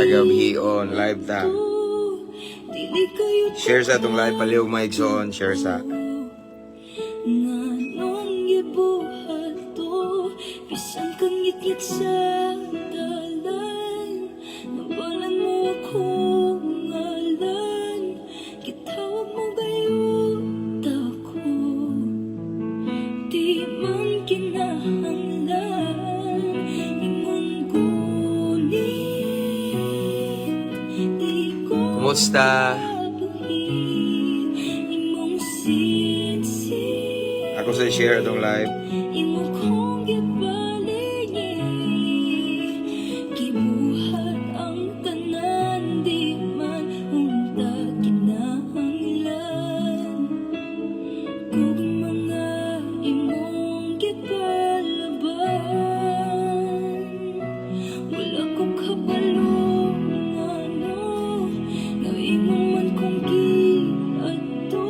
gabi on live ta. Share sa itong live paliw mga igsoon. Share sa. Nganong gibuhat to, bisan kang ngit-ngit sa dalan, nabalan mo akong ngalan, gitawag mo gayon ako, di man kinahanglan, imong gunit, di ko Kumusta? imong sinsin. Ako sa share itong live. Imo kong gibaligi, gibuhat ang tanan, di man unta kinahanglan. Kung mga imong gipalaban, wala ko kabalo, ano, nga imong man kong giadto,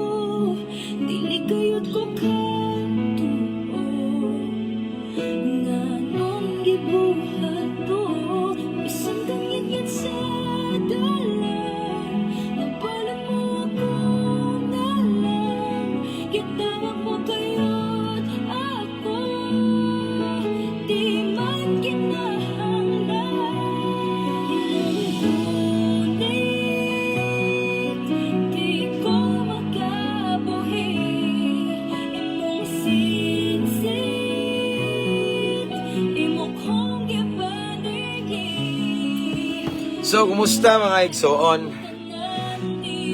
dili kayod ko nganong gibuhat to, bisan kang ngit-ngit sa dalan, nabalan mo akong ngalan, gitawag mo kayo't ako, di man kinahanglan, ngunit di ko makabuhi, imong sinsit, imo kong gibaligi. So, kumusta mga igsoon?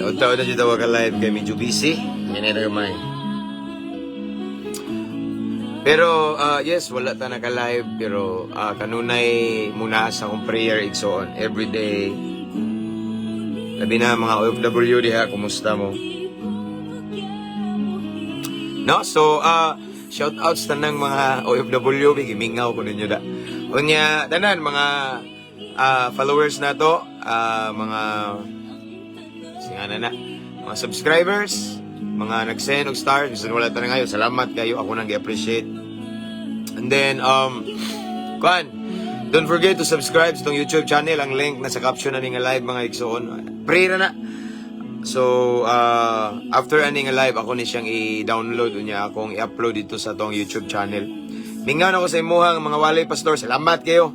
Taon-taon na dito ka live kay medyo busy. Yan na gamay. Pero, yes, wala ta naka-live. Pero, kanunay muna sa akong prayer igsoon. Everyday. Labi na mga OFW diha, kumusta mo? No? So, shoutouts tanang mga OFW. Gimingaw ko ninyo da. Unya, tanan, mga followers na to, mga singana na, mga subscribers, mga nag-send og stars, bisan wala ta na ngayon, salamat kayo, ako nang gi-appreciate. And then, don't forget to subscribe sa tong YouTube channel, ang link nasa caption na nga live mga igsoon. Pray na. So, after aning live, ako ni siyang i-download niya, akong i-upload dito sa tong YouTube channel. Mingaw na ko sa imuhang mga walay pastor, salamat kayo.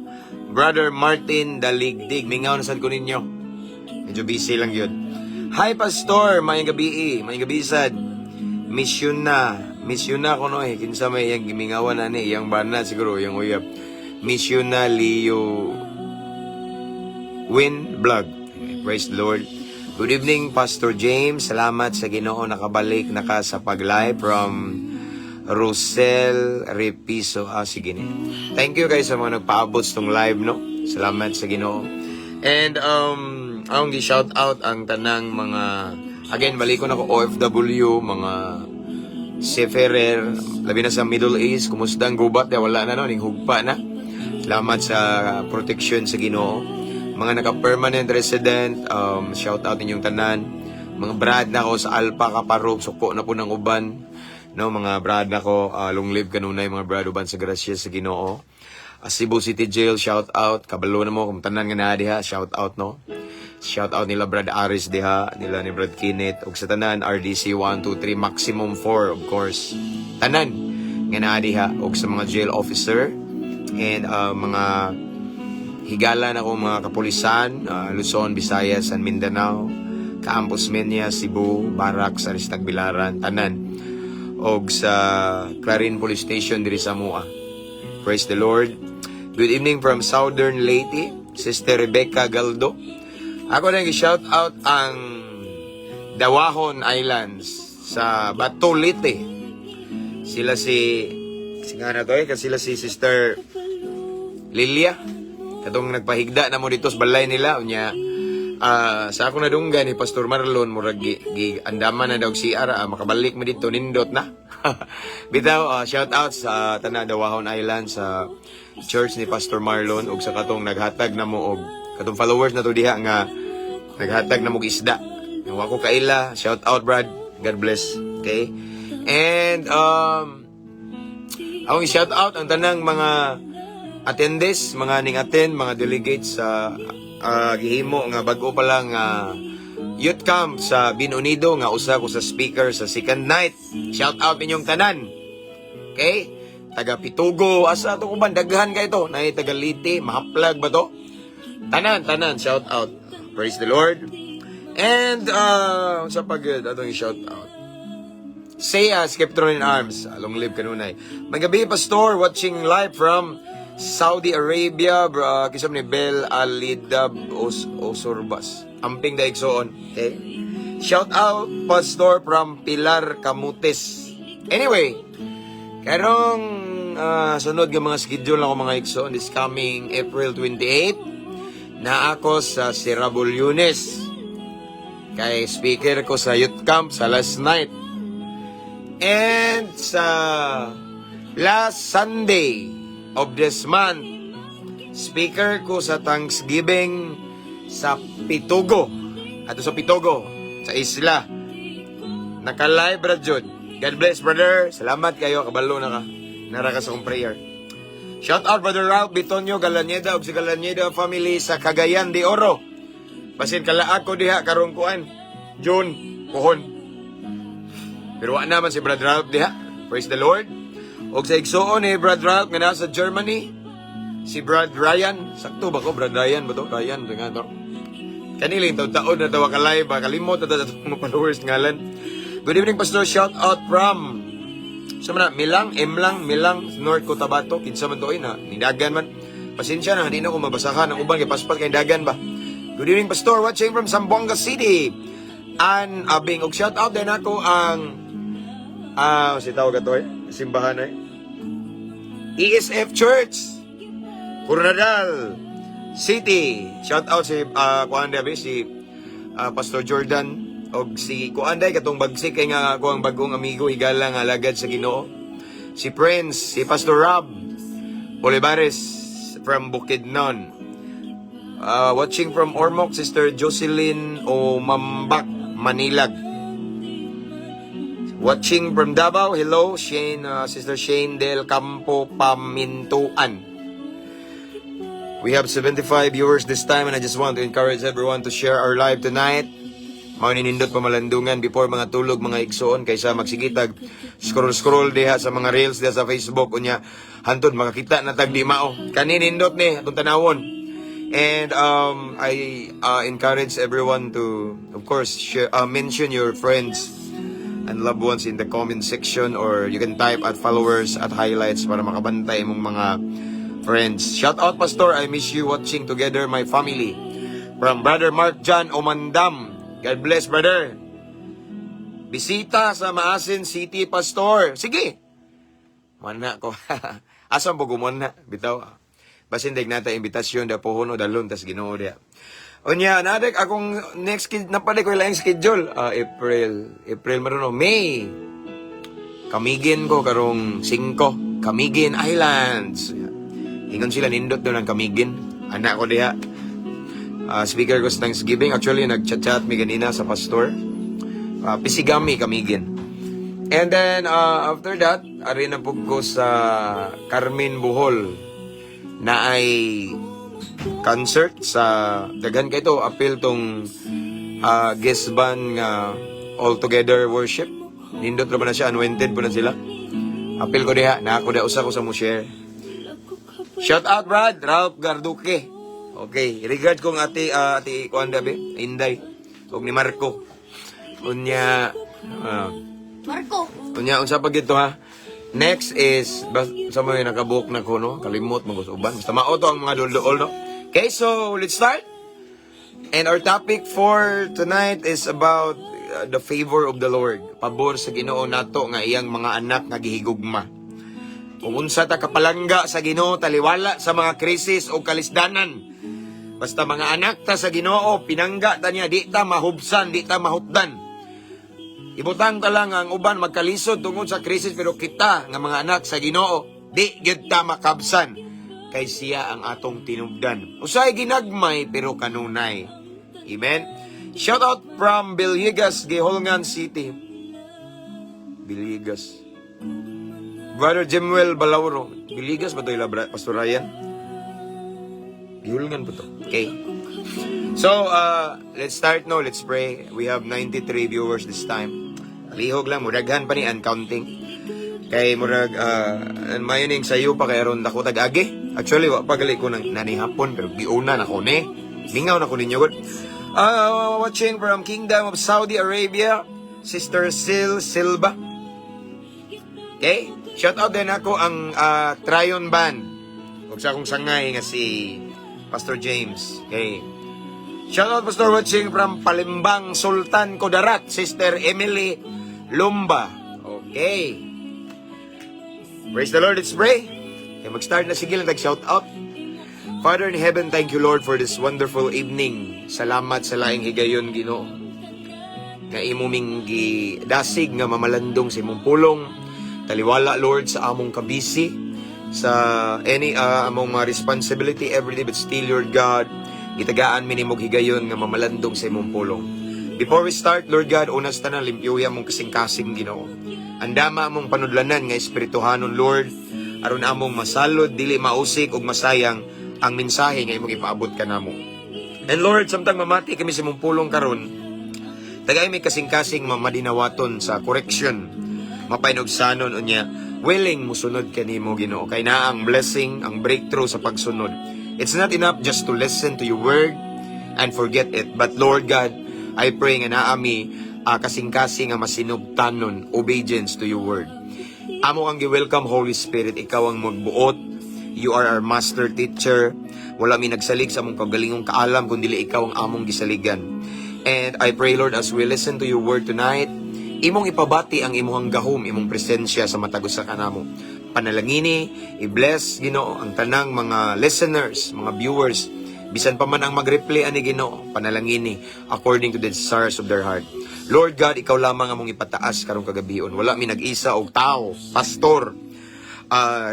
Brother Martin Daligdig, mingaw na sad ko ninyo. Medyo busy lang yun. Hi Pastor, mayang gabi sad. Mission na ko no eh. Kinsa may iyang gimingawan na ni, iyang bana siguro, iyang uyab. Mission na Leo Win Vlog. Praise the Lord. Good evening Pastor James, salamat sa Ginoo nakabalik na ka sa pag-live from Rosel Repiso. Sige ni. Thank you guys sa mga nagpaabot tong live, no? Salamat sa Ginoo. And, akong gi-shout out ang tanang mga, again, balik ko na ko OFW, mga seafarer, labi na sa Middle East, kumusta ang gubat? Wala na, no? Ning hugpa na. Salamat sa protection sa Ginoo. Mga naka-permanent resident, shout out ninyong tanan. Mga brad na ko sa Alpa, Kaparog, suko na po ng uban. No, mga brad na ko, long live kanunay mga brad uban sa grasya sa Ginoo. Cebu City Jail, shout out. Kabalo na mo, kung tanan nga na diha, shout out, no? Shout out nila Brad Aris diha, nila ni Brad Kinit, ug sa tanan, RDC 1, 2, 3, maximum 4, of course. Tanan nga na diha, ug sa mga jail officer, and mga higala na ko mga kapulisan, Luzon, Visayas, and Mindanao, Campus Menia, Cebu, Barak, Aristag Bilaran, tanan. Og sa Clarin Police Station diri sa Mua. Praise the Lord. Good evening from Southern Leyte, Sister Rebecca Galdo. Ako nang i-shout out ang Dawahon Islands sa Bato Leyte. Sila sila si Sister Lilia. Katong nagpahigda na mo dito sa balay nila unya. Sa ako na dunggan ni Pastor Marlon murag andaman na daw si Ara makabalik mo dito nindot na. Bitaw shout out sa tanan Dawahon Island sa church ni Pastor Marlon ug sa katong naghatag na mo og katong followers na to diha nga naghatag na mo isda. Yung ako kaila, shout out Brad. God bless. Okay? And akong shout out ang tanang mga attendees, mga ning attend, mga delegates sa gihimo nga bago pa lang youth camp sa Binunido nga usa ko sa speaker sa second night. Shout out inyong tanan. Okay? Taga Pitugo, asa to kuban daghan kay to. Nay taga Liti, mahaplag ba to? Tanan, shout out. Praise the Lord. And sa pagod atong shout out. Saya Skeptron in Arms, long live kanunay. Magabi pastor watching live from Saudi Arabia, kisam ni Bel Alidab Osurbas. Amping daigsoon. Okay? Shout out pastor from Pilar Camutes. Anyway, karong sunod nga mga schedule ako mga igsoon this coming April 28 na ako sa Sirabul Yunes. Kay speaker ko sa youth camp sa last night. And sa last Sunday of this month, speaker ko sa Thanksgiving sa Pitugo. Ato sa Pitugo, sa isla. Naka-live ra jud. God bless, brother. Salamat kayo, kabalo na ka. Nara ka sa kong prayer. Shout out, brother Ralph Bitonio Galaneda ug sa Galaneda family sa Cagayan de Oro. Basin kalaag ko diha karong kuan. June, pohon. Pero wa naman si Brad Ralph diha. Praise the Lord. Og sa igsoon ni Brad Ralph nga nasa Germany, si Brad Ryan. Sakto ba ko? Brad Ryan ba to? Ryan, nga to. Kanilang taon na tawa ka live ba? Kalimot na mga followers ngalan. Good evening, Pastor. Shout out from Milang, North Cotabato. Kinsa man to na. Nidagan man. Pasensya na, hindi na ako mabasahan. Ang ubang ipaspat kay dagan ba? Good evening, Pastor. Watching from Zamboanga City. And abing og shout out din ako ang si tawag ato simbahan ESF Church Coronadal City. Shout out si kuan dabi si Pastor Jordan og si kuan day katong bagsik kay nga kuang bagong amigo higala nga alagad sa Ginoo. Si Prince, si Pastor Rob Olivares from Bukidnon. Watching from Ormoc, Sister Jocelyn Omambak, Manilag. Watching from Davao, hello, Sister Shane Del Campo Pamintuan. We have 75 viewers this time and I just want to encourage everyone to share our live tonight. Maninindot pamalandungan before mga tulog mga igsoon kaysa magsigitag scroll diha sa mga reels diha sa Facebook unya hantod makakita na tag di mao. Kaninindot ni atong tanawon. And I encourage everyone to, of course, share, mention your friends and loved ones in the comment section, or you can type at followers at highlights para makabantay mong mga friends. Shout out, Pastor. I miss you watching together, my family. From Brother Mark John Omandam. God bless, brother. Bisita sa Maasin City, Pastor. Sige. Mana ko. Asam po gumuna. Bitaw. Basin dag nata imbitasyon da pohon o dalon tas Ginoo dia. Unya nadak akong next na pala ko lang schedule April maruno May. Kamigin ko karong 5 Kamigin Islands. Ingon sila nindot doon ang Kamigin. Anak ko diha. Speaker ko sa Thanksgiving. Actually nagchat-chat mi ganina sa pastor. Pisigami Kamigin. And then after that, ari na pug ko sa Carmen Bohol na ay concert sa daghan kay to appeal tong guest band nga All Together Worship. Nindot ra ba na siya, anointed po na sila. Appeal ko diha na ako da usa ko sa mo share. Shout out Brad Ralph Garduque. Okay, regard kong ati kuan dabi Inday ug ni Marco. Unya Marco. Unya unsa pa gito ha? Next is, sa mga nakabook na ko, no? Kalimot, mag-usuban. Basta mauto ang mga dul-duol, no? Okay, so let's start. And our topic for tonight is about the favor of the Lord. Pabor sa Ginoo nato nga iyang mga anak nga gihigugma. Kung unsa ta kapalangga sa Ginoo, taliwala sa mga krisis o kalisdanan. Basta mga anak ta sa Ginoo, pinangga ta niya, di ta mahubsan, di ta mahutdan. Ibutang ta lang ang uban magkalisod tungod sa krisis, pero kita nga mga anak sa Ginoo di gyud ta makabsan kay siya ang atong tinubdan. Usay ginagmay pero kanunay. Amen. Shout out from Villegas, Giholngan City. Villegas. Brother Jemuel Balauro. Villegas ba to ila Pastor Ryan? Giholngan po to. Okay. So, let's start no. Let's pray. We have 93 viewers this time. Lihog lang, muraghan pa ni and counting. Kay murag, mayoning sayo pa kay aron ako tag-agi. Actually, pagali ko ng nanihapon, pero giuna na ko ni. Lingaw na ko ninyo. Watching from Kingdom of Saudi Arabia, Sister Sil Silva. Okay? Shout out din ako ang Tryon Band. Huwag sa akong sangay nga si Pastor James. Okay? Shout out Pastor watching from Palimbang, Sultan Kudarat, Sister Emily Lumba. Okay. Praise the Lord, let's pray. Okay, mag-start na sige lang shout out. Father in heaven, thank you Lord for this wonderful evening. Salamat sa laing higayon Ginoo. Nga imuming dasig nga mamalandong sa imong pulong. Taliwala Lord sa among kabisi, sa any among mga responsibility everyday, but still Lord God, gitagaan minimog higayon nga mamalandong sa imong pulong. Before we start, Lord God, unas tanan limpyuya mong kasing-kasing Ginoo. Andama among panudlanan nga espirituhanon Lord, aron among masalod, dili mausik ug masayang ang mensahe nga imong ipaabot kanamo. And Lord, samtang mamati kami sa imong pulong karon, tagay may kasing-kasing mamadinawaton sa correction, mapainugsanon unya, willing musunod kanimo Ginoo. Kay na ang blessing, ang breakthrough sa pagsunod. It's not enough just to listen to your word and forget it. But Lord God, I pray nga naami kasing-kasing nga masinugtanon obedience to your word. Amo ang gi-welcome Holy Spirit, ikaw ang magbuot. You are our master teacher. Wala mi nagsalig sa among kagalingong kaalam kundi ikaw ang among gisaligan. And I pray Lord as we listen to your word tonight, imong ipabati ang imong gahom, imong presensya sa matag usa kanamo. Panalangini, i-bless Ginoo ang tanang mga listeners, mga viewers, bisan pa man ang mag-replay ani Ginoo, panalangini according to the desires of their heart. Lord God, ikaw lamang among ipataas karong kagabion. Wala mi nag-isa og tao, pastor,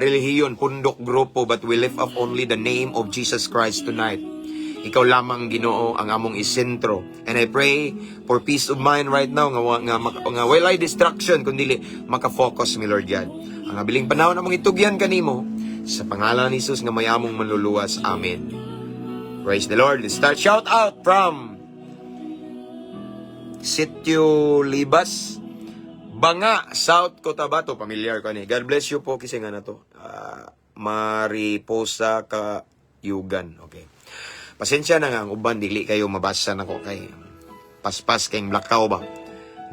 relihiyon, pundok, grupo, but we lift up only the name of Jesus Christ tonight. Ikaw lamang Ginoo ang among isentro. And I pray for peace of mind right now nga walay distraction kundi maka-focus mi Lord God. Ang abiling panahon among itugyan kanimo sa pangalan ni Jesus nga mayamong manluluwas. Amen. Praise the Lord. Let's start. Shout out from Sitio Libas, Banga, South Cotabato. Familiar ko ni. God bless you po kasi nga na to. Mariposa Kayugan. Okay. Pasensya na nga ang uban, dili kayo mabasa na ko kay paspas kayong blackout ba.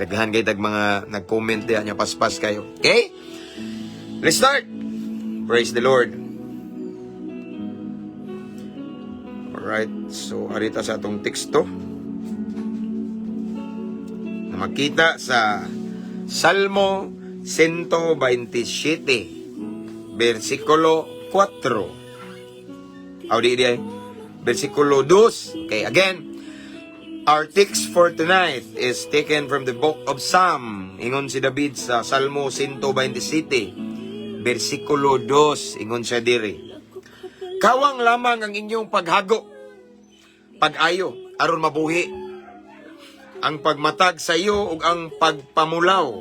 Daghan kayo tag mga nag-comment diyan niya paspas kayo. Okay? Let's start. Praise the Lord. Alright, so arita sa atong teksto na makita sa Salmo 127 versikulo 4. Di versikulo 2. Okay, again, our text for tonight is taken from the book of Psalm. Ingon si David sa Salmo 127 versikulo 2. Ingon siya diri, kawang lamang ang inyong paghago, pag-ayo, aron mabuhi, ang pagmatag sa iyo ug ang pagpamulaw.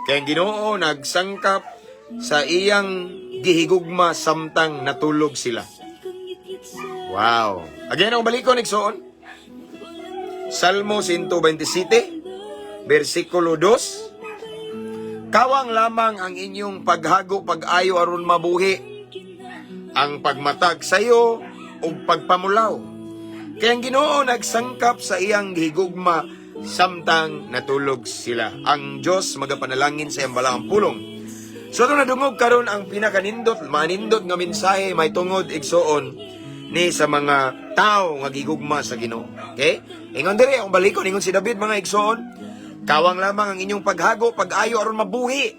Kaya ang Ginoo nagsangkap sa iyang gihigugma samtang natulog sila. Wow. Again, ang balikon igsoon. Salmo 127, versikulo 2. Kawang lamang ang inyong paghago, pag-ayo aron mabuhi, ang pagmatag sa iyo ug pagpamulaw. Kaya ang Ginoo nagsangkap sa iyang higugma samtang natulog sila. Ang Dios magapanalangin sa iyang balaang pulong. So ito nadungog karon ang pinakanindot, manindot nga mensahe may tungod igsoon ni sa mga tao nga gigugma sa Ginoo. Okay? Ingon diri ang balikon, ingon si David mga igsoon, kawang lamang ang inyong paghago, pag-ayo aron mabuhi,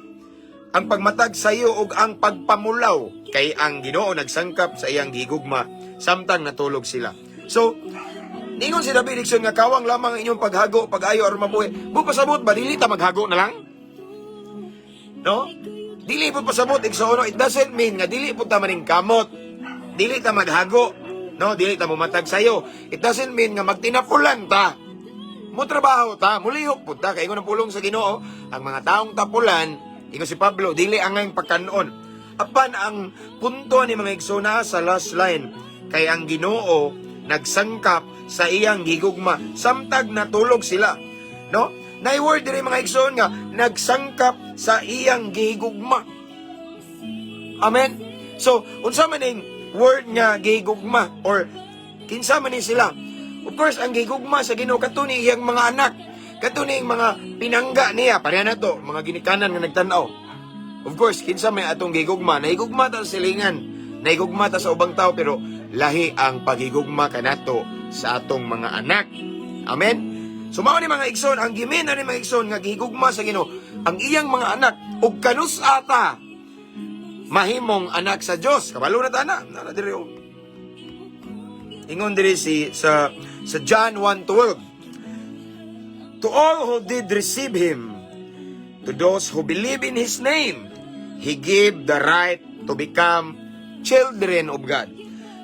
ang pagmatag sa iyo ug ang pagpamulaw. Kay ang Ginoo nagsangkap sa iyang gigugma samtang natulog sila. So, ningon si David igsoon nga kawang lamang ang inyong paghago, pag-ayo aron mabuhi. Pasabot ba dili ta maghago na lang? No? Dili po pasabot igsoon. It doesn't mean nga dili po ta maning kamot. Dili ta maghago. No, dili ta mumatag sayo. It doesn't mean nga magtinapulan ta. Mo trabaho ta, mulihok pud ta kay ingon ang pulong sa Ginoo, ang mga taong tapulan, ingon si Pablo, dili angay pagkanon. Apan ang punto ni mga igsuna sa last line, kay ang Ginoo nagsangkap sa iyang gigugma samtag natulog sila, no? Nay word diri mga igsoon nga nagsangkap sa iyang gihigugma. Amen. So unsa man ning word nga gihigugma or kinsa man ni sila? Of course ang gihigugma sa Ginoo katuni iyang mga anak, katuni mga pinangga niya, pareha na to, mga ginikanan nga nagtan-aw. Of course kinsa may atong gihigugma, nahigugma ta sa silingan, nahigugma ta sa ubang tao, pero lahi ang paghigugma kanato sa atong mga anak. Amen. So mao ni mga igsoon, ang gimin ni mga igsoon nga gihigugma sa Ginoo ang iyang mga anak ug kanus-ata mahimong anak sa Dios. Kabalo na ta na diri. Ingon diri sa John 1:12. To all who did receive him, to those who believe in his name, he gave the right to become children of God.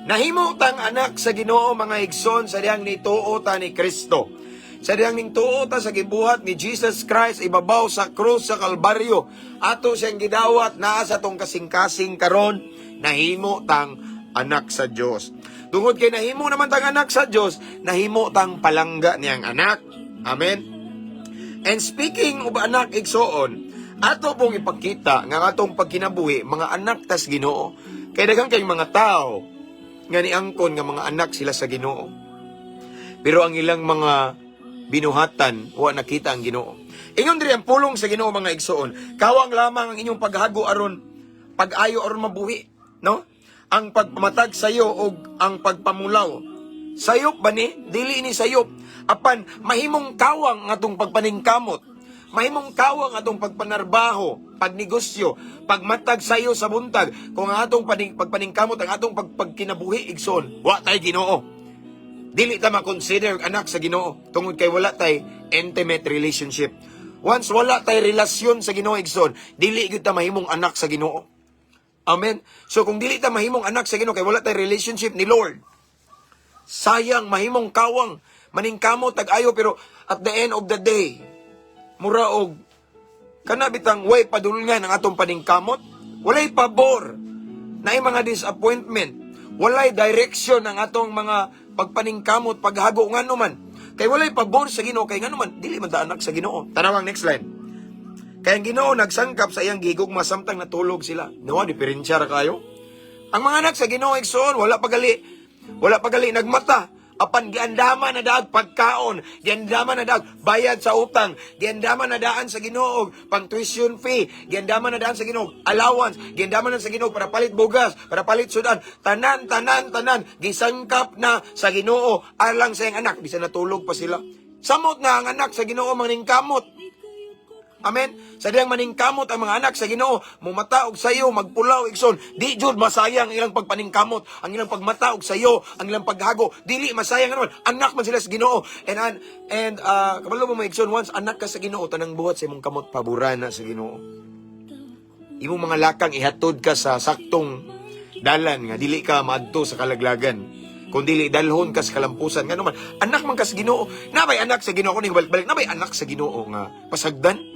Nahimo tang anak sa Ginoo mga igsoon sa diyang nituo ta ni Kristo. Sa diyang nituo ta sa gibuhat ni Jesus Christ ibabaw sa krus sa Kalbaryo. Ato siyang gidawat naa sa tong kasing-kasing karon, nahimo tang anak sa Dios. Tungod kay nahimo naman tang anak sa Dios, nahimo tang palangga niyang anak. Amen. And speaking of anak igsoon, ato pong ipakita nga atong pagkinabuhi mga anak tas Ginoo. Kay daghang kay mga tao nga niangkon nga mga anak sila sa Ginoo. Pero ang ilang mga binuhatan wa nakita ang Ginoo. Ingon diri ang pulong sa Ginoo mga igsoon, kawang lamang ang inyong paghago aron pag-ayo aron mabuhi, no? Ang pagpamatag sayo og ang pagpamulaw. Sayop ba ni? Dili ni sayop. Apan mahimong kawang ang atong pagpaningkamot. Mahimong kawang atong pagpanarbaho, pagnegosyo, pagmatag sayo sa buntag. Kung ang atong pagpaningkamot, ang atong pagkinabuhi igsoon, wa tay Ginoo. Dili ta ma-consider anak sa Ginoo tungod kay wala tay intimate relationship. Once wala tay relasyon sa Ginoo igsoon, dili gyud ta mahimong anak sa Ginoo. Amen. So kung dili ta mahimong anak sa Ginoo kay wala tay relationship ni Lord, sayang mahimong kawang maningkamot tag-ayo, pero at the end of the day, mura og kana bitang way padulngan ang atong paningkamot, walay pabor, naay mga disappointment, walay direction ang atong mga pagpaningkamot, paghago nga naman. Kay walay pabor sa Ginoo, kay nga naman dili man ta anak sa Ginoo. Tanawang next line. Kay ang Ginoo nagsangkap sa iyang gigugma samtang natulog sila. Nawa diferensya ra kayo. Ang mga anak sa Ginoo igsoon wala pagali nagmata. Apan giandaman na daag pagkaon, giandaman na daag bayad sa utang, giandaman na daan sa Ginoo pang tuition fee, giandaman na daan sa Ginoo allowance, giandaman na sa Ginoo para palit bugas, para palit sudan, tanan gisangkap na sa Ginoo alang sa iyang anak bisan natulog pa sila. Samot na ang anak sa Ginoo maningkamot. Amen. Sa diyang maningkamot ang mga anak sa Ginoo, mumataog sa iyo, magpulaw igsoon. Di jud masayang ilang pagpaningkamot, ang ilang pagmataog sa iyo, ang ilang paghago. Dili masayang naman. Anak man sila sa Ginoo. And kabalo mo igsoon, once anak ka sa Ginoo, tanang buhat sa imong kamot paboran na sa Ginoo. Imong mga lakang ihatod ka sa saktong dalan nga dili ka maadto sa kalaglagan. Kung dili dalhon ka sa kalampusan nga naman, anak man ka sa Ginoo. Nabay anak sa Ginoo kuning balik-balik, nabay anak sa Ginoo nga pasagdan.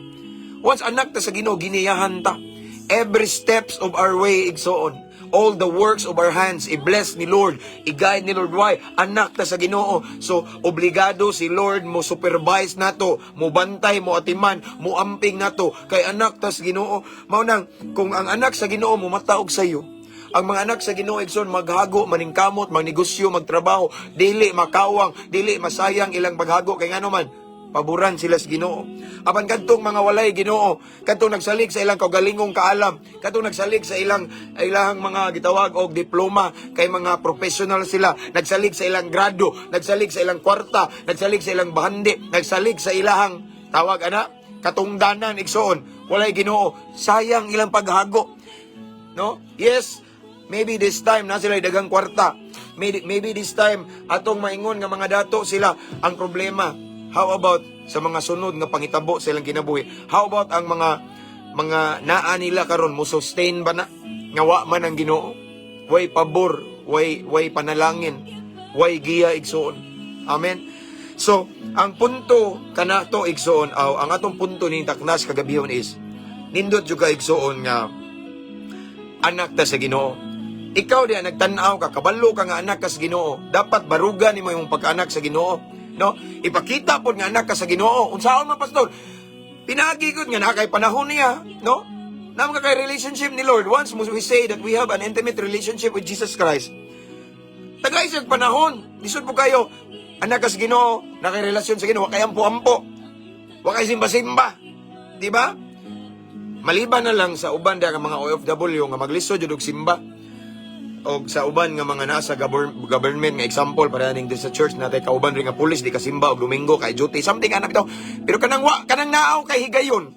Once anak ta sa Ginoo, giniyahan ta. Every steps of our way, igsoon. All the works of our hands, i-bless ni Lord, i-guide ni Lord. Why? Anak ta sa Ginoo. So, obligado si Lord mo supervise nato, mo bantay, mo atiman, mo amping nato. Kay anak ta sa Ginoo. Maunang, kung ang anak sa Ginoo mo mataog sa iyo, ang mga anak sa Ginoo igsoon maghago, maningkamot, magnegosyo, magtrabaho, dili makawang, dili masayang ilang paghago kay ngano man paboran sila sa Ginoo. Apan kadtong mga walay Ginoo, kadtong nagsalig sa ilang kaugalingong kaalam, kadtong nagsalig sa ilang mga gitawag og diploma, kay mga professional sila, nagsalig sa ilang grado, nagsalig sa ilang kwarta, nagsalig sa ilang bahandi, nagsalig sa ilang tawag ana katungdanan igsoon, walay Ginoo, sayang ilang paghago. No? Yes, maybe this time na sila dagang kwarta. Maybe this time atong maingon nga mga dato sila ang problema. How about sa mga sunod nga pangitabo sa ilang kinabuhi? How about ang mga naa nila karon mo sustain ba na? Nga wa man ang Ginoo. Way pabor, way panalangin, way giya igsoon. Amen. So, ang punto kanato igsoon, ang atong punto ni taknas kagabihon is nindot jud ka igsoon nga anak ta sa Ginoo. ikaw diya nagtanaw ka, kabalo ka nga anak ka sa Ginoo, dapat barugan nimo imong pagkaanak sa Ginoo, no? Ipakita pod nga anak ka sa Ginoo. Unsaon man pastor? Pinagi gud nga nakay panahon niya, no? Naman ka kay relationship ni Lord. Once we say that we have an intimate relationship with Jesus Christ, tagay sa panahon, lisod po kayo, anak ka sa Ginoo, nakay-relasyon sa Ginoo, kay ampo-ampo, wa kay simba-simba, di ba? Maliban na lang sa uban nga mga OFW nga maglisod jud og simba, o sa uban nga mga nasa government nga example para ning sa church natay kauban ring nga pulis di ka simba og Domingo kay duty something anak bitaw, pero kanang naaw kay higayon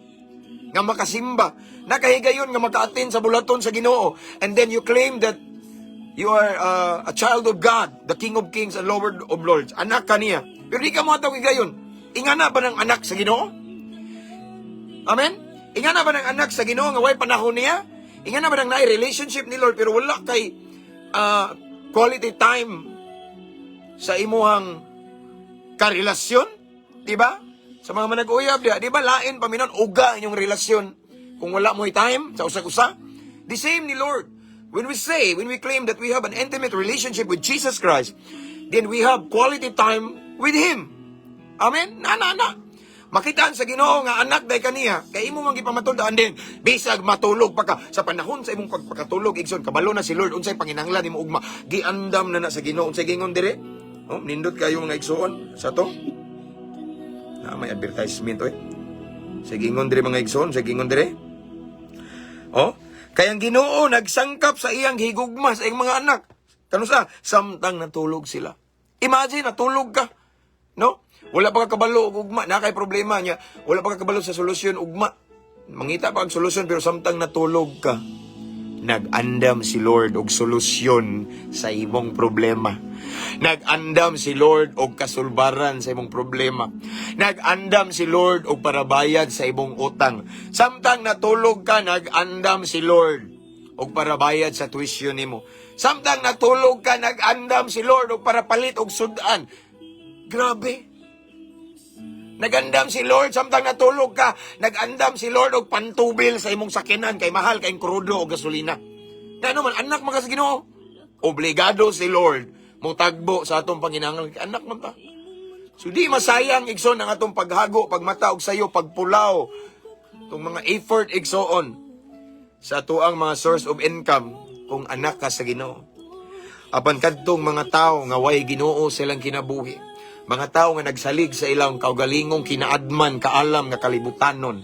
nga makasimba, nakahigayon nga maka-attend sa bulaton sa Ginoo, and then you claim that you are a child of God, the King of Kings and Lord of Lords, anak ka niya, pero di ka mo atong higayon. Ingana ba ng anak sa Ginoo? Amen? Ingana ba ng anak sa Ginoo nga way panahon niya? Ingana ba ng naay relationship ni Lord pero wala kay quality time sa imuhang karelasyon? Diba? Sa mga manag-uyab, diba? Lain paminon, uga inyong relasyon kung wala mo'y time sa usa-usa. The same ni Lord. When we claim that we have an intimate relationship with Jesus Christ, then we have quality time with Him. Amen? Na. Makitaan sa Ginoo nga anak day kaniya, kay imo man gipamatundaan din, bisag matulog pa ka sa panahon sa imong pagpakatulog, igsoon kabalo na si Lord unsay panginahanglan nimo ugma, giandam na sa Ginoo unsay gingon dire. Oh, nindot kayo mga igsoon sa to. Na may advertisement oy. Sa gingon dire mga igsoon, sa gingon dire. Oh, kay ang Ginoo nagsangkap sa iyang higugma sa iyang mga anak. Kanusa samtang natulog sila. Imagine natulog ka, no? Wala pa ka kabalo og ugma, na kay problema niya. Wala pa ka kabalo sa solusyon ugma. Mangita pa ang solusyon pero samtang natulog ka, nag-andam si Lord og solusyon sa imong problema. Nag-andam si Lord og kasulbaran sa imong problema. Nag-andam si Lord og parabayad sa imong utang. Samtang natulog ka, nag-andam si Lord og parabayad sa tuition nimo. Samtang natulog ka, nag-andam si Lord og para palit og sudan. Grabe. Nag-andam si Lord, samtang natulog ka, nag-andam si Lord og pantubil sa imong sakinan, kay mahal, kay krudo o gasolina. Kaya naman, anak mga sa Ginoo, obligado si Lord, mutagbo sa atong panginahanglan, kay anak man ta. So di masayang igsoon ang atong paghago, pagmata og sayo, pagpulaw, itong mga effort igsoon sa atuang mga source of income, kung anak ka sa Ginoo. Apan kadtong mga tao nga way Ginoo silang kinabuhi. Mga tao nga nagsalig sa ilang kaugalingong kinaadman, kaalam nga kalibutanon.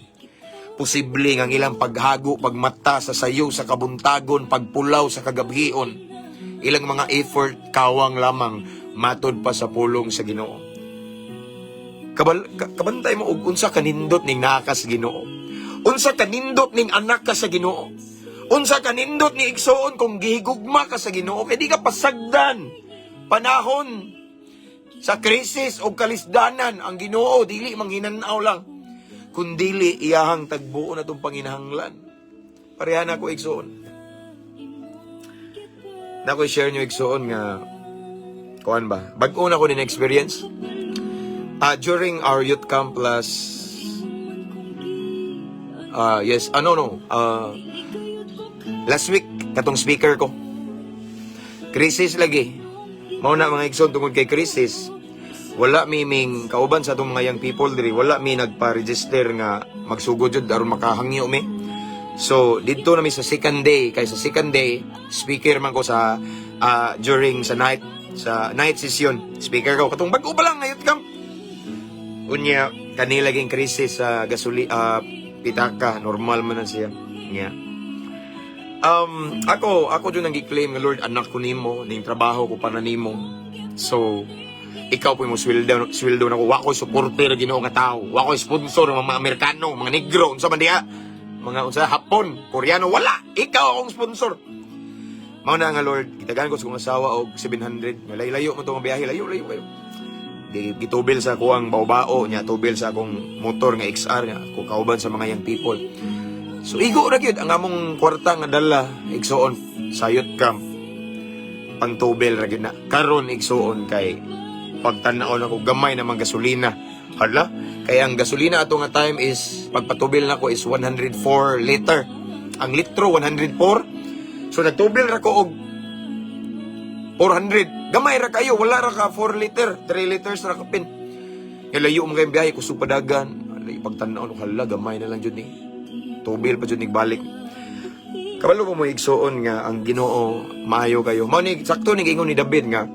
Posible nga ilang paghago, pagmata sa sayo, sa kabuntagon, pagpulaw sa kagabhion. Ilang mga effort, kawang lamang, matod pa sa pulong sa Ginoo. Kabantay mo, unsa kanindot ning nakas Ginoo. Unsa kanindot ning anak ka sa Ginoo. Unsa kanindot ni igsoon kung gihigugma ka sa Ginoo. Kaya di ka pasagdan. Panahon sa krisis o kalisdanan, ang Ginoo dili manghinanaw lang, kundili iyahang tagbuo na itong panginahanglan. Pareha na ako igsoon. Na ko share nyo igsoon nga, kuhan ba? Bag-o na ko din experience. During our youth camp last, last week, katong speaker ko. Krisis lagi. Mauna mga igsoon tungod kay krisis, wala ming kauban sa itong mga young people diri, wala mi nagpa-register nga magsugod jud aron makahangyo mi. So dito na mi sa second day, kay sa second day speaker man ko sa during sa night session, speaker ko katong bag-o pa lang ngayot kam. Unya kanila laging krisis sa pitaka, normal man na siya. Nya. Ako dun nang i-claim nga Lord, anak ko nimo, ning trabaho ko pa na nimo. So, ikaw po mo sweldo na ko. Wako supporter Ginoo nga tao. Wako sponsor ng mga Amerikano, mga Negro, unsa man diha. Mga unsa Hapon, Koreano, wala. Ikaw akong sponsor. Mao na nga Lord, gitagan ko sa kong asawa og 700. Layo mo to nga biyahe, layo kayo. Gitubil sa kuang bao-bao nya, tubil sa akong motor nga XR nya, ko kauban sa mga young people. So igo ra gyud ang among kwarta nga dala igsoon sa youth camp. Pangtubel ra gyud na. Karon igsoon kay pagtan-aw nako gamay na mga gasolina. Hala, kay ang gasolina ato nga time is pagpatubil nako is 104 liter. Ang litro 104. So nagtubil ra ko og 400. Gamay ra kayo, wala ra ka 4 liter, 3 liters ra ka pin. Layo mo kayong biyahe, kusog padagan. Pagtanaw, hala, gamay na lang dyan ni. Tubil pa dyan balik. Kabalo ko mo igsoon nga ang Ginoo maayo kayo. Mao ni sakto ni ingon ni David nga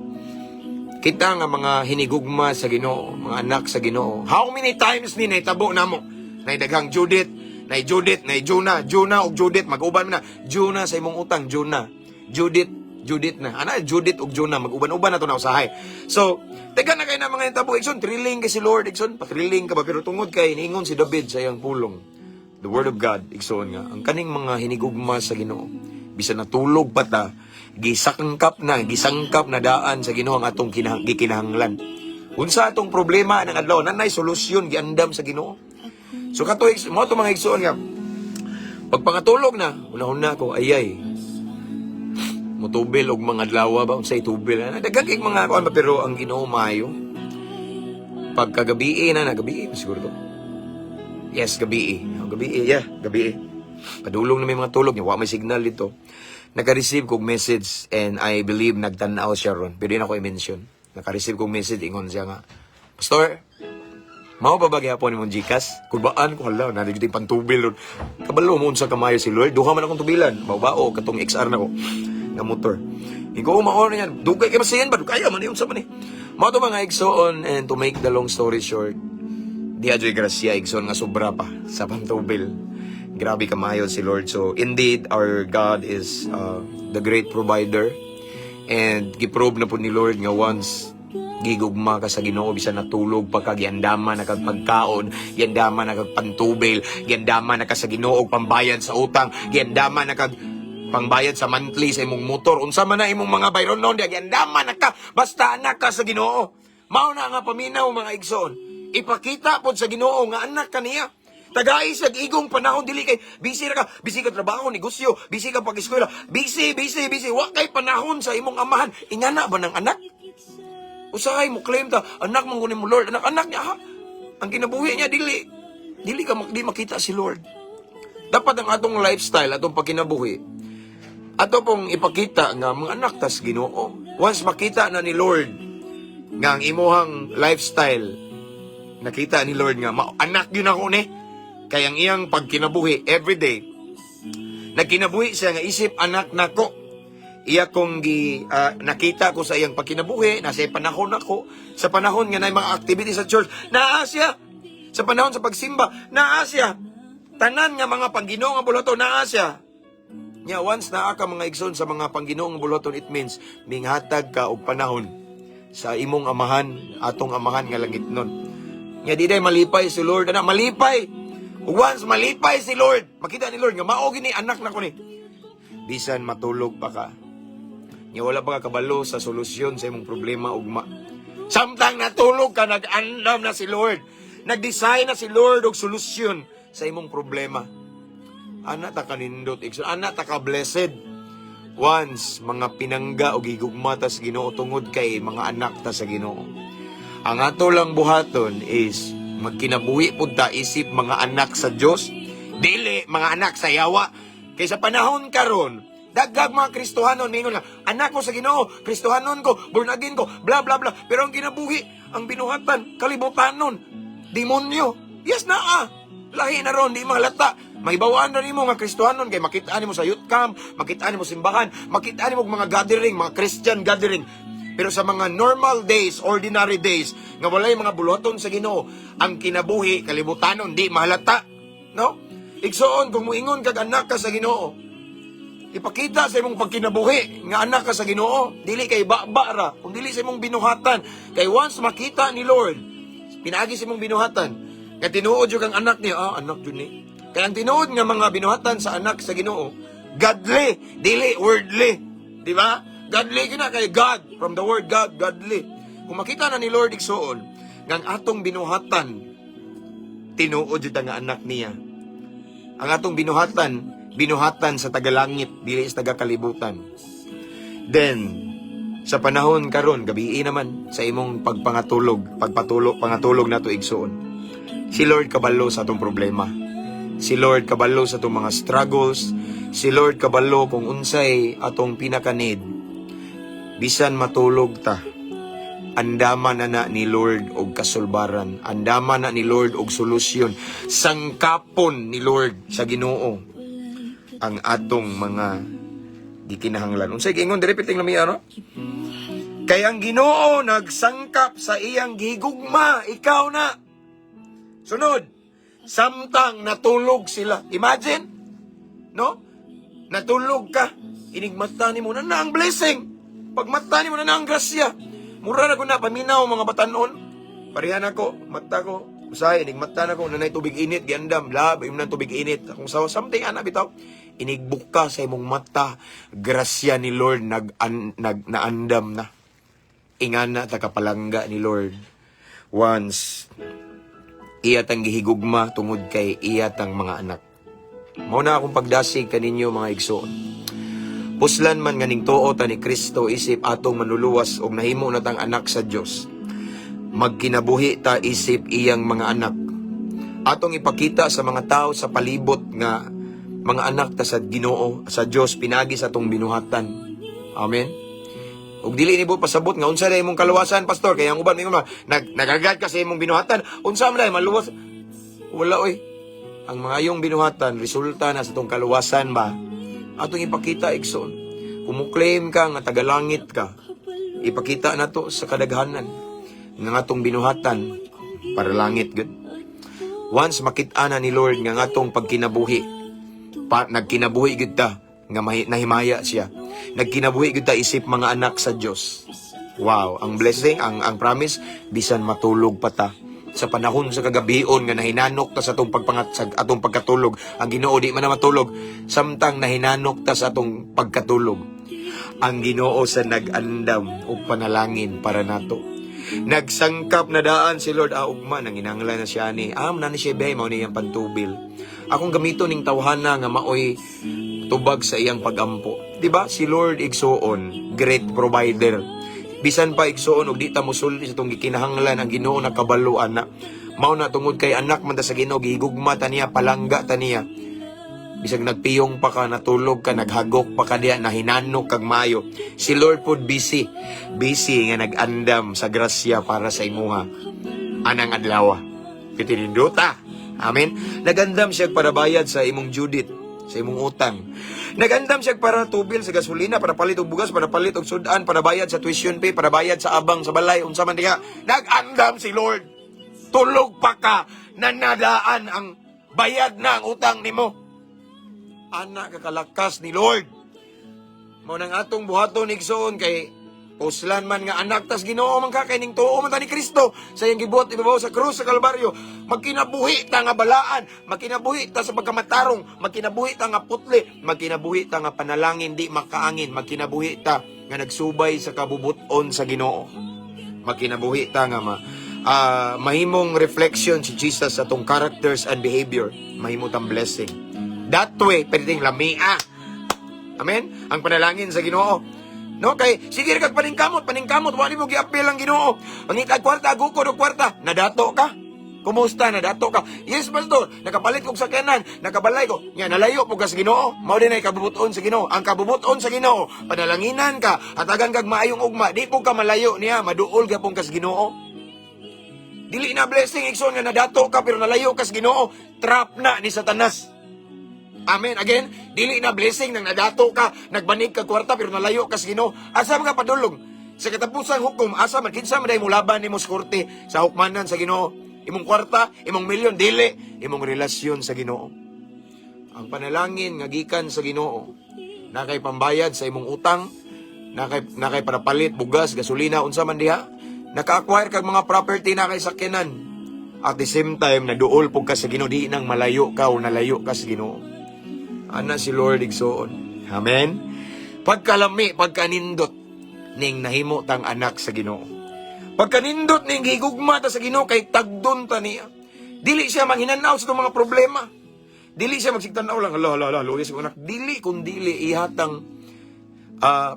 kita nga mga hinigugma sa Ginoo, mga anak sa Ginoo. How many times ni nahitabo namo? Naidaghang Judith, nay Jonah og Judith mag-uban na. Jonah sa imong utang, Jonah. Judith na. Ana Judith og Jonah mag-uban-uban na to na usahay. So, teka na kay na mga hitabo igsoon, thrilling kay si Lord igsoon, pathrilling ka ba pero tungod kay niingon si David sa iyang pulong. The Word of God, igsoon nga, ang kaning mga hinigugma sa Ginoo, bisan natulog pa ta, gisangkap na daan sa Ginoo ang atong gikinahanglan. Unsa atong problema ng adlaw, nanay solusyon giandam sa Ginoo. So kato mo to mga igsoon nga, pagpangatulog na, una-una ko ayay. Mutubil og mga adlaw ba unsay tubil. Daghang kay mga kuan pero ang Ginoo maayo. Pagkagabi na gabi siguro to. Yes, gabi. Gabi. Padulong na may mga tulog niya. Wa may signal dito. Naka-receive kong message and I believe nagtanaw siya ron. Pero yun ako i-mention. Naka-receive kong message. Ingon siya nga, Pastor, mao ba hapon ni mong Gcash? Kulbaan ko, hala, narigiting pantubil ron. Kabalo mo sa kamayo si Lord. Duha man akong tubilan. Mabao, katong XR na ko. Na motor. Ikaw, maon na yan. Dugay kayo masiyan ba? Kaya man, yun sa man eh. Mao to mga igsoon and to make the long story short, di adyo'y grasya, igsoon nga sobra pa sa pantubil. Grabe kamayo si Lord. So, indeed, our God is the great provider. And giprobe na po ni Lord nga once gigugma ka sa Ginoo bisan natulog pa ka, giandama na kag pagkaon, giandama na kag pantubil, giandama na ka sa Ginoo og pambayad sa utang, giandama na kag pangbayad sa monthly sa imong motor. Unsa man na imong mga bayron noon, giandama na ka basta anak ka sa Ginoo. Mao na nga paminaw mga igsoon. Ipakita po sa Ginoo nga anak ka niya. Tagay sa igong panahon dili kay busy ka trabaho, negosyo, busy ka pag-eskwela, busy. Wa kay panahon sa imong amahan. Ingana ba ng anak? Usahay mo claim ta anak mong kunin mo Lord, anak niya ha. Ang kinabuhi niya di makita si Lord. Dapat ang atong lifestyle, atong pagkinabuhi, ato pong ipakita nga mga anak tas Ginoo. Once makita na ni Lord nga ang imuhang lifestyle, nakita ni Lord nga, anak yun ako ni. Kaya ang iyang pagkinabuhi, everyday, nagkinabuhi siya nga isip, anak nako. Iya kong nakita ko sa iyang pagkinabuhi, nasa panahon ako, sa panahon nga na mga activity sa church, naasya. Sa panahon sa pagsimba, naasya. Tanan nga mga Panginoong nga bulaton, naasya. Nya, once naa ka mga igsoon sa mga Panginoong nga bulaton, it means, minghatag ka og panahon sa imong amahan, atong amahan nga langit nun. Nga di day malipay si Lord. Anak, malipay. Once malipay si Lord, makita ni Lord nga maogi ni anak na ko ni. Bisan matulog pa ka. Nga wala pa ka kabalo sa solusyon sa imong problema ugma. Samtang natulog ka, nag-andam na si Lord. Nag-design na si Lord og solusyon sa imong problema. Anak ta kanindot, anak ta ka blessed. Once mga pinangga o gigugma ta sa Ginoo tungod kay mga anak ta sa Ginoo. Ang ato lang buhaton is magkinabuhi pud ta isip mga anak sa Dios, dili mga anak sa yawa. Kay sa panahon karon, daghang mga Kristohanon mingon nga, anak ko sa Ginoo, Kristohanon ko, born again ko, bla bla bla. Pero ang kinabuhi, ang binuhatan, kalibutanon, demonyo. Yes na lahi na ron, di mahalata. Mahibawaan na nimo nga Kristohanon kay makitaan nimo sa youth camp, makitaan nimo simbahan, makitaan nimo mga gathering, mga Christian gathering. Pero sa mga normal days, ordinary days, nga walay mga buluhaton sa Ginoo, ang kinabuhi, kalibutanon, di mahalata. No? Igsoon, kung muingon kag anak ka sa Ginoo, ipakita sa imong pagkinabuhi, nga anak ka sa Ginoo, dili kay ba-ra, kung dili sa imong binuhatan. Kay once makita ni Lord, pinaagi sa imong binuhatan, nga tinuod yung kang anak niya, anak yun eh. Kaya ang tinuod nga mga binuhatan sa anak sa Ginoo, godly, dili worldly. Di ba? Godly na kay God. From the word God, godly. Kung makita na ni Lord igsoon, nga atong binuhatan, tinuod yun nga anak niya. Ang atong binuhatan sa tagalangit, dili sa tagakalibutan. Then, sa panahon karon, gabi naman, sa imong pangatulog na to igsoon. Si Lord kabalo sa atong problema. Si Lord kabalo sa atong mga struggles. Si Lord kabalo kung unsay atong pinaka-need. bisan matulog ta, andaman na ni Lord og kasulbaran, andaman na ni Lord og solusyon, sangkapon ni Lord sa Ginoo ang atong mga gikinahanglan. Unsay giingon diri piting lamiyara? Kay ang Ginoo nagsangkap sa iyang gihigugma, ikaw na. Sunod, samtang natulog sila. Imagine, no? Natulog ka, inigmata ni mo na ang blessing. Pagmata ni mo na ang grasya. Mura na ko na, paminaw mga batanon. Parihan ako, mata ko. Usahay, inigmata na ko, nanay tubig init, giandam, lab, yung nang tubig init. Kung sa something, anak bitaw, inigbuk sa imong mata, grasya ni Lord, naandam na. Ingana takapalangga ni Lord. Once, iyat ang gihigugma tungod kay iyat ang mga anak. Mauna akong pagdasig kaninyo mga igsoon. Puslan man nganing tuo ta ni Kristo isip atong manluluwas og nahimo na tang anak sa Dios. Magkinabuhi ta isip iyang mga anak. Atong ipakita sa mga tao sa palibot nga mga anak ta sa Ginoo, sa Dios pinagi sa atong binuhatan. Amen. Ug dili ni mo pasabot nga unsa day imong kaluwasan, pastor, kaya ang uban mingon nagagad ka sa imong binuhatan, unsa man day maluwas? Wala oy. Ang mga iyong binuhatan resulta na sa tong kaluwasan ba? Atong ipakita igsoon. Kumuklaim ka nga tagalangit ka, ipakita nato sa kadaghanan nga atong binuhatan para langit gud. Once makita na ni Lord nga atong pagkinabuhi, nagkinabuhi gud ta nga nahimaya siya. Nagkinabuhi gud ta isip mga anak sa Dios. Wow, ang blessing, ang promise bisan matulog pa ta. Sa panahon sa kagabion nga nahinanok ta sa atong atong pagkatulog. Ang Ginoo di man na matulog, samtang nahinanok ta sa atong pagkatulog. Ang Ginoo sa nag-andam og panalangin para nato. Nagsangkap na daan si Lord ugma nang inanglan na siya ni na ni siya bay mao ni yang pantubil. Akong gamito ning tawhana nga maoy tubag sa iyang pagampo. Diba? Si Lord igsoon, great provider. Bisan pa igsoon og di ta mosulti sa tong gikinahanglan ang Ginoo nakabaluan na. Mao na tungod kay anak man ta sa Ginoo gihigugma ta niya, palangga ta niya. Bisag nagpiyong pa ka, natulog ka, naghagok pa ka diya, nahinanok kag maayo. Si Lord pod busy nga nag-andam sa grasya para sa imuha. Anang adlaw. Pitininduta. Amen. Nagandam siya para bayad sa imong Judith, sa imong utang. Nagandam siya para tubil sa gasolina, para palit og bugas, para palit og sudan, para bayad sa tuition fee, para bayad sa abang sa balay, unsa man diha. Nagandam si Lord. Tulog pa ka, nanadaan ang bayad na ang utang nimo. Anak kakalakas ni Lord. Mao nang atong buhaton igsoon kay uslan man nga anak tas Ginoo man ka kay ning tuo man ta ni Kristo sa iyang gibuhat ibabaw sa krus sa Kalbaryo. Magkinabuhi ta nga balaan, magkinabuhi ta sa pagkamatarong, magkinabuhi ta nga putli, magkinabuhi ta nga panalangin di makaangin, magkinabuhi ta nga nagsubay sa kabubuton sa Ginoo. Magkinabuhi ta nga mahimong reflection si Jesus sa atong characters and behavior, mahimo tang blessing. That way, pwedeng lamia. Amen? Ang panalangin sa Ginoo. No, kay sige kag paningkamot, wali mo giapil ang Ginoo. Pangitag kwarta, gukod og kwarta, nadato ka. Kumusta, nadato ka? Yes, pastor, nakapalit kog sakyanan, nakabalay ko. Nya nalayo po ka sa Ginoo. Mao din ay kabubuton sa Ginoo. Ang kabubuton sa Ginoo, panalanginan ka, hatagan kag maayong ugma, di po ka malayo niya, maduol ka pong kas Ginoo. Dili na blessing igsoon nga nadato ka pero nalayo kas Ginoo, trap na ni Satanas. Amen. Again, dili na blessing nang nadato ka, nagbanig ka kwarta pero nalayo kas Ginoo. Asa man ka padulong? Sa katapusang hukom, asa man kinsa man day mulaban nimo sa korte sa hukmanan sa Ginoo? Imong kwarta, imong milyon, dili imong relasyon sa Ginoo. Ang panalangin nga gikan sa Ginoo, nakay pambayad sa imong utang, nakay para palit bugas, gasolina, unsa man diha, naka-acquire kag mga property na kay sakyanan. At the same time, naduol po ka sa Ginoo, di nang malayo ka o nalayo ka sa Ginoo. Ana si Lord igsoon. Amen? Pagkalami, pagkanindot, ning nahimo tang anak sa Ginoo. Pagkanindot ning higugma ta sa Ginoo, kay tagdon ta niya. Dili siya manghinanaw sa itong mga problema. Dili siya magsigtanaw lang, luwis ko anak. Dili kundili ihatang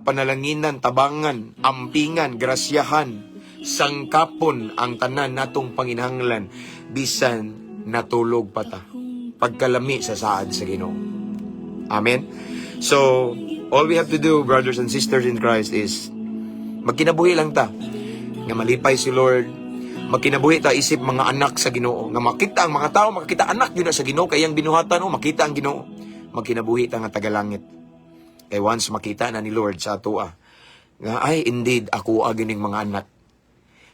panalanginan, tabangan, ampingan, grasyahan, sangkapon ang tanan natong panginahanglan bisan natulog pa ta. Pagkalami sa saad sa Ginoo. Amen? So, all we have to do, brothers and sisters in Christ, is Magkinabuhi lang ta nga malipay si Lord. Magkinabuhi ta isip mga anak sa Ginoo, nga makita ang mga tao, makita anak yun na sa Ginoo, kayang binuhatan o makita ang Ginoo. Magkinabuhi ta nga tagalangit. Kay once makita na ni Lord sa atua, nga ay indeed ako agining mga anak.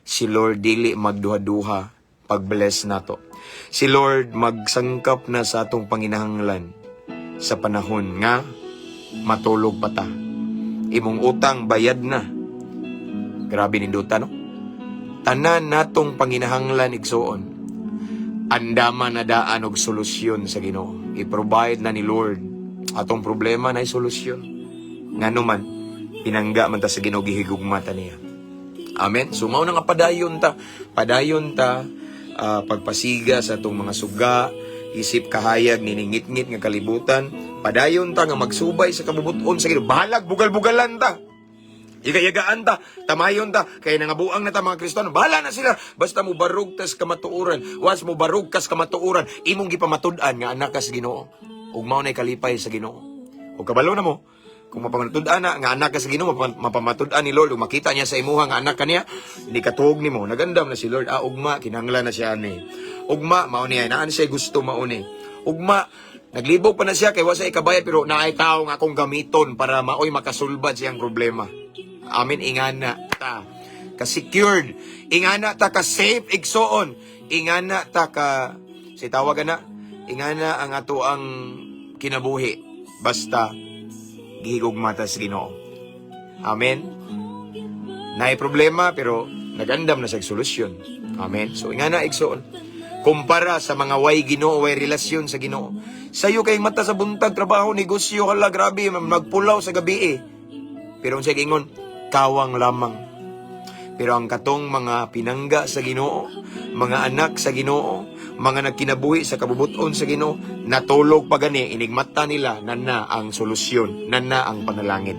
Si Lord dili magduha-duha pag-bless nato. Si Lord magsangkap na sa atong panginahanglan sa panahon nga matulog pa ta. Imong utang bayad na. Grabe ninduta, no? Tanan natong panginahanglan igsuon, andaman na daan og solusyon sa Ginoo. I-provide na ni Lord atong problema na solusyon. Ngano man pinangga man ta sa Ginoo, gihigugma ta niya. Amen. So mao na nga padayon ta pagpasiga sa atong mga suga, isip kahayag niningit-ngit nga kalibutan. Padayon ta nga magsubay sa kabubuton sa Ginoo. Bahalag bugal-bugalan ta. Igayagaan ta, tamayon ta, kaya nangabuang na ta mga Kristiyano, bahala na sila, basta mo barug tas kamatuuran, was mo barug kas kamatuuran, imong gipamatud-an nga anak kas Ginoo, ug mao nay kalipay sa Ginoo. Ug kabalo na mo, kung mapamatud-an na nga anak kas Ginoo, mapamatud-an ni Lord, ug makita niya sa imuha nga anak kaniya, hindi katuog nimo, nagandam na si Lord, ugma, kinahanglan na siya ani. Ugma, mao niya, naan siya gusto mao ni. Ugma, naglibog pa na siya kay wa sa ikabayad, pero naay tao nga akong gamiton para maoy makasulbad siyang problema. Amin, ingana ta ka-secured, ingana ta ka-safe igsoon, ingana ta ka, si tawag na, ingana ang ato ang kinabuhi, basta gihigugma ta sa Ginoo. Amen. Naay problema pero nagandam na sa solusyon. Amen. So ingana igsoon, kumpara sa mga way Ginoo, way relasyon sa Ginoo. Sayo kay mata sa buntag, trabaho, negosyo, hala grabe, magpulaw sa gabi Pero unsay gingon, kawang lamang. Pero ang katong mga pinangga sa Ginoo, mga anak sa Ginoo, mga nagkinabuhi sa kabubuton sa Ginoo, natulog pa gani, inigmata nila na ang solusyon, na ang panalangin.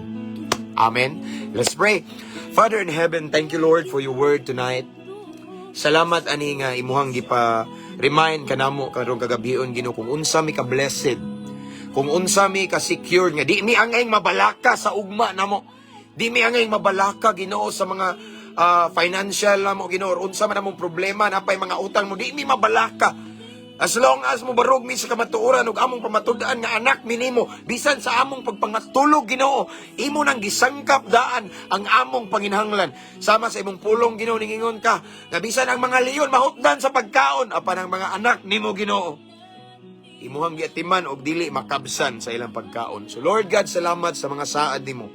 Amen. Let's pray. Father in heaven, thank you Lord for your word tonight. Salamat ani nga imuhang gipa remind kanamo karong kagabion Ginoo kung unsa mi ka blessed, kung unsa mi ka secured nga di mi angay mabalaka sa ugma namo. Di mi angay mabalaka Ginoo sa mga financial mo Ginoo, unsa man among problema, napay mga utang mo, di mi mabalaka. As long as mo barog mi sa kamatuoran ug among pamatud-an nga anak minimo, bisan sa among pagpangatulog Ginoo, imo nang gisangkap daan ang among panginahanglan. Sama sa imong pulong Ginoo, ningingon ka nga bisan ang mga leon mahutdan sa pagkaon, apan ang mga anak nimo Ginoo, imuhang giatiman og dili makabsan sa ilang pagkaon. So Lord God, salamat sa mga saad nimo.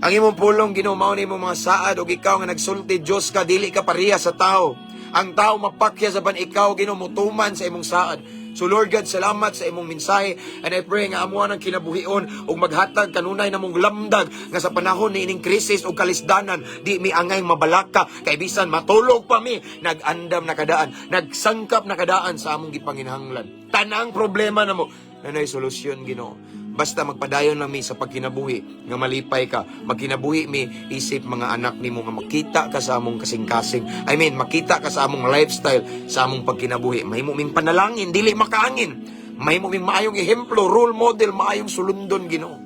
Ang imong pulong Ginoo, mao nimo mga saad, og ikaw nga nagsulti Dios ka, dili ka pareha sa tao. Ang tao mapakya sa ban ikaw Ginoo, mutuman sa imong saad. So Lord God, salamat sa imong mensahe, and I pray nga amuan ang kinabuhion og maghatag kanunay namong lamdag nga sa panahon ni ining krisis o kalisdanan, di mi angay mabalaka kay bisan matulog pa mi, nagandam na kadaan, nagsangkap na kadaan sa among gipanginahanglan. Tanang problema namo nanay solusyon Ginoo. Basta magpadayon lang mi sa pagkinabuhi nga malipay ka, magkinabuhi mi isip mga anak nimo nga makita ka sa among kasing-kasing. I mean, makita ka sa among lifestyle, sa among pagkinabuhi. Mahimo ming panalangin, dili makaangin. Mahimo ming maayong ehemplo, role model, maayong sulundon Ginoo.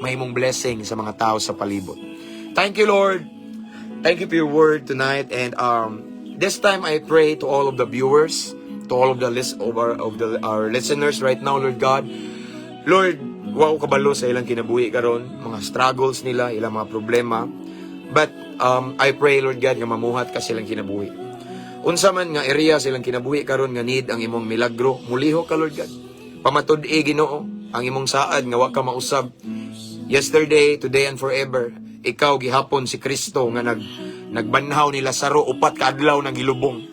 Mahimong blessing sa mga tao sa palibot. Thank you Lord. Thank you for your word tonight, and this time I pray to all of the viewers, to all of the our listeners right now, Lord God. Lord, wow kabalo sa ilang kinabuhi karon, mga struggles nila, ilang mga problema. But I pray Lord God nga mamuhat ka silang kinabuhi. Unsa man nga area silang kinabuhi karon nga need ang imong milagro, muliho ka Lord God. Pamatud-i Ginoo ang imong saad nga wa ka mausab. Yesterday, today and forever. Ikaw gihapon si Kristo nga nagbanhaw ni Lazaro, upat ka adlaw nang gilubong.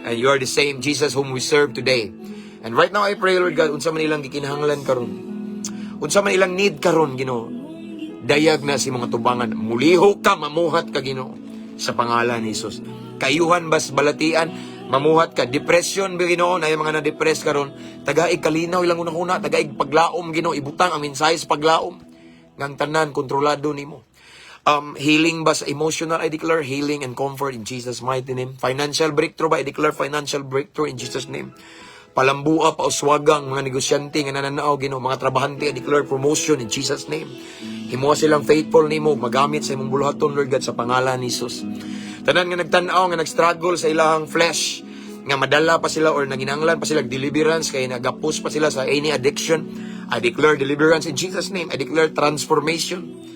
And you are the same Jesus whom we serve today. And right now I pray Lord God, unsa man ilang gikinahanglan karon, unsa man ilang need karon Ginoo, dayag na si mga tubangan, muliho ka, mamuhat ka Ginoo sa pangalan ni Jesus. Kayuhan bas balatian, mamuhat ka. Depression ba Ginoo, na yung mga na-depress karon, tagaig kalinaw ilang unang-una, tagaig paglaom Ginoo, ibutang ang mensahe sa paglaom ngang tanan kontrolado nimo. Healing ba sa emotional, I declare healing and comfort in Jesus' mighty name. Financial breakthrough ba, I declare financial breakthrough in Jesus' name. palambua, pauswagang, mga negosyante nga nananao, Ginoo, mga trabahante, I declare promotion in Jesus' name. Himuha silang faithful nimo, magamit sa imong buluhaton, Lord God, sa pangalan ni Jesus. Tanan nga nagtanaw, nga nag-struggle sa ilahang flesh, nga madala pa sila or nanginanglan pa sila deliverance, kaya nagapos pa sila sa any addiction, I declare deliverance in Jesus' name. I declare transformation.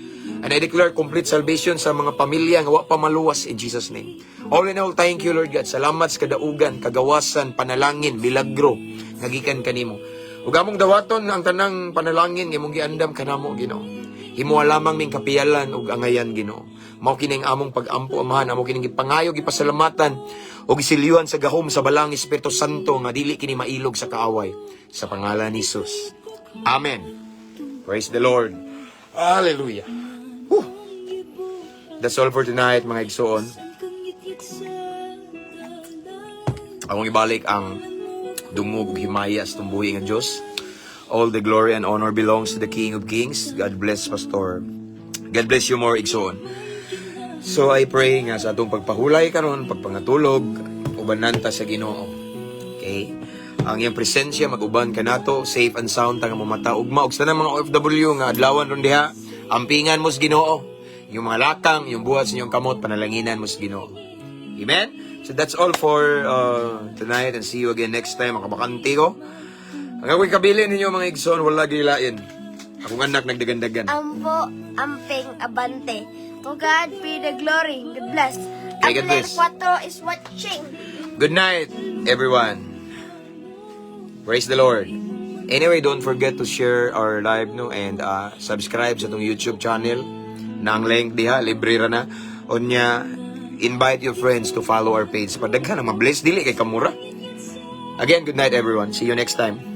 And I declare complete salvation sa mga pamilya nga wa pa maluwas in Jesus' name. All in all, thank you, Lord God. Salamat sa kadaugan, kagawasan, panalangin, milagro, nagikan kanimo. Ug among dawaton ang tanang panalangin nga imong giandam kanamo, Ginoo. Himuha lamang ning kapiyalan ug angayan, Ginoo. Mao kining among pag-ampo, Amahan, amo kining gipangayo, gipasalamatan ug gisilyuhan sa gahom sa balang Espiritu Santo nga dili kini mailog sa kaaway sa pangalan ni Jesus. Amen. Praise the Lord. Hallelujah. Whew. That's all for tonight, mga igsoon. Akong ibalik ang dungog himaya sa tumbuhi ng Diyos. All the glory and honor belongs to the King of Kings. God bless, Pastor. God bless you more, igsoon. So I pray nga sa atong pagpahulay karon, pagpangatulog, ubananta sa Ginoo. Okay? Ang iyang presensya mag-uban ka nato, safe and sound tang mamata ugma ug sa mga OFW nga adlawan ron diha, ampingan mo sa Ginoo. Yung mga lakang, yung buhat sa inyong kamot, panalanginan mo sa Ginoo. Amen? So that's all for tonight, and see you again next time. Makabakante ko. Ang ako'y kabilin ninyo mga igsoon, wala gilain. Akong anak nagdagandagan. Ambo, amping, abante. To God be the glory. God bless. Okay, God bless. Ang 4 is watching. Good night, everyone. Praise the Lord. Anyway, don't forget to share our live, no, and subscribe sa itong YouTube channel. Na ang link diha, libre ra na. Onya, invite your friends to follow our page. Padaghan na, mabless dili kay kamura. Again, good night everyone. See you next time.